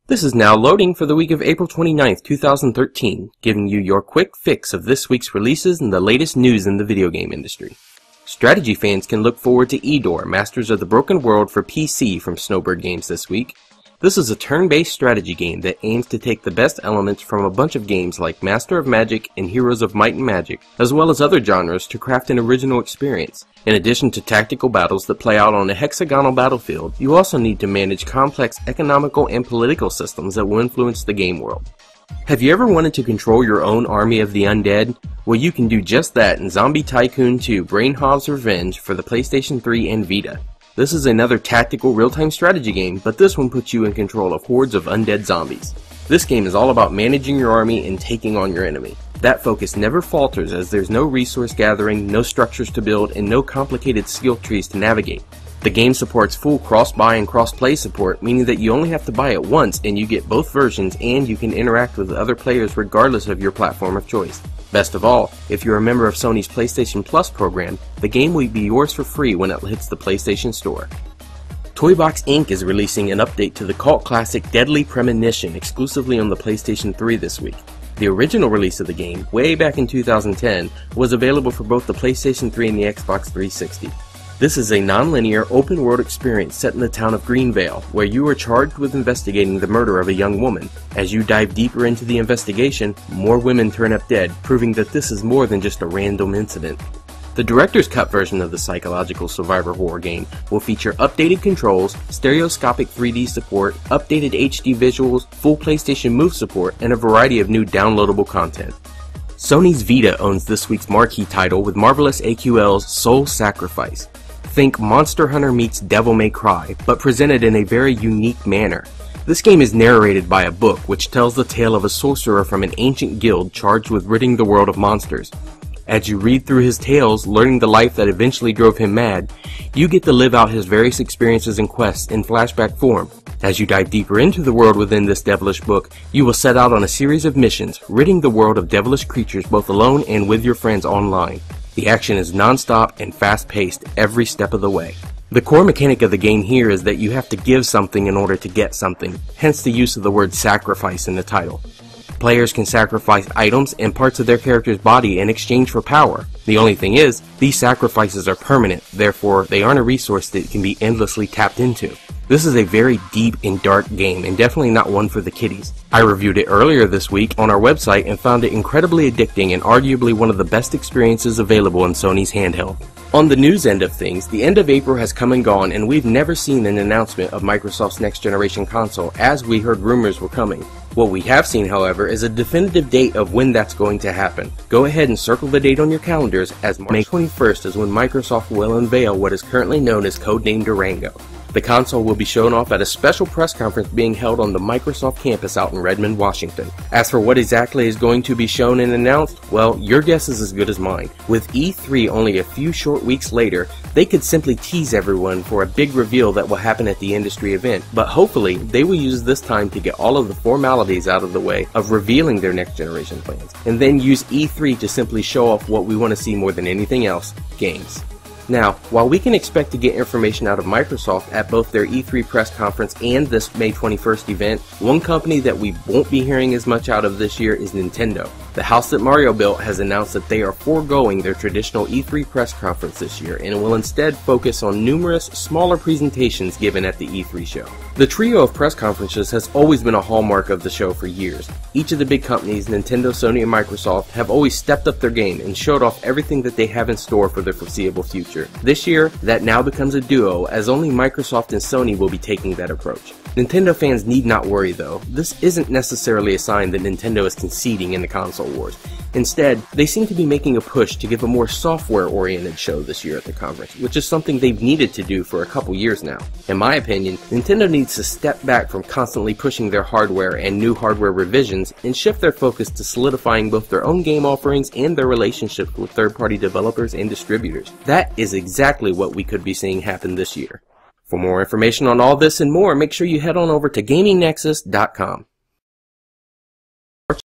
This is now loading for the week of April 29th, 2013, giving you your quick fix of this week's releases and the latest news in the video game industry. Strategy fans can look forward to Eador, Masters of the Broken World for PC from Snowbird Games this week. This is a turn-based strategy game that aims to take the best elements from a bunch of games like Master of Magic and Heroes of Might and Magic, as well as other genres to craft an original experience. In addition to tactical battles that play out on a hexagonal battlefield, you also need to manage complex economical and political systems that will influence the game world. Have you ever wanted to control your own army of the undead? Well, you can do just that in Zombie Tycoon 2 Brainhov's Revenge for the PlayStation 3 and Vita. This is another tactical real-time strategy game, but this one puts you in control of hordes of undead zombies. This game is all about managing your army and taking on your enemy. That focus never falters as there's no resource gathering, no structures to build, and no complicated skill trees to navigate. The game supports full cross-buy and cross-play support, meaning that you only have to buy it once and you get both versions, and you can interact with other players regardless of your platform of choice. Best of all, if you're a member of Sony's PlayStation Plus program, the game will be yours for free when it hits the PlayStation Store. Toybox Inc. is releasing an update to the cult classic Deadly Premonition exclusively on the PlayStation 3 this week. The original release of the game, way back in 2010, was available for both the PlayStation 3 and the Xbox 360. This is a non-linear, open-world experience set in the town of Greenvale, where you are charged with investigating the murder of a young woman. As you dive deeper into the investigation, more women turn up dead, proving that this is more than just a random incident. The director's cut version of the psychological survivor horror game will feature updated controls, stereoscopic 3D support, updated HD visuals, full PlayStation Move support, and a variety of new downloadable content. Sony's Vita owns this week's marquee title with Marvelous AQL's Soul Sacrifice. Think Monster Hunter meets Devil May Cry, but presented in a very unique manner. This game is narrated by a book which tells the tale of a sorcerer from an ancient guild charged with ridding the world of monsters. As you read through his tales, learning the life that eventually drove him mad, you get to live out his various experiences and quests in flashback form. As you dive deeper into the world within this devilish book, you will set out on a series of missions, ridding the world of devilish creatures both alone and with your friends online. The action is non-stop and fast-paced every step of the way. The core mechanic of the game here is that you have to give something in order to get something, hence the use of the word sacrifice in the title. Players can sacrifice items and parts of their character's body in exchange for power. The only thing is, these sacrifices are permanent, therefore they aren't a resource that can be endlessly tapped into. This is a very deep and dark game, and definitely not one for the kiddies. I reviewed it earlier this week on our website and found it incredibly addicting and arguably one of the best experiences available in Sony's handheld. On the news end of things, the end of April has come and gone, and we've never seen an announcement of Microsoft's next generation console, as we heard rumors were coming. What we have seen, however, is a definitive date of when that's going to happen. Go ahead and circle the date on your calendars, as May 21st is when Microsoft will unveil what is currently known as codenamed Durango. The console will be shown off at a special press conference being held on the Microsoft campus out in Redmond, Washington. As for what exactly is going to be shown and announced, well, your guess is as good as mine. With E3 only a few short weeks later, they could simply tease everyone for a big reveal that will happen at the industry event, but hopefully they will use this time to get all of the formalities out of the way of revealing their next generation plans, and then use E3 to simply show off what we want to see more than anything else: games. Now, while we can expect to get information out of Microsoft at both their E3 press conference and this May 21st event, one company that we won't be hearing as much out of this year is Nintendo. The house that Mario built has announced that they are foregoing their traditional E3 press conference this year and will instead focus on numerous smaller presentations given at the E3 show. The trio of press conferences has always been a hallmark of the show for years. Each of the big companies, Nintendo, Sony, and Microsoft, have always stepped up their game and showed off everything that they have in store for their foreseeable future. This year, that now becomes a duo, as only Microsoft and Sony will be taking that approach. Nintendo fans need not worry though. This isn't necessarily a sign that Nintendo is conceding in the console wars. Instead, they seem to be making a push to give a more software-oriented show this year at the conference, which is something they've needed to do for a couple years now. In my opinion, Nintendo needs to step back from constantly pushing their hardware and new hardware revisions and shift their focus to solidifying both their own game offerings and their relationships with third-party developers and distributors. That is exactly what we could be seeing happen this year. For more information on all this and more, make sure you head on over to GamingNexus.com.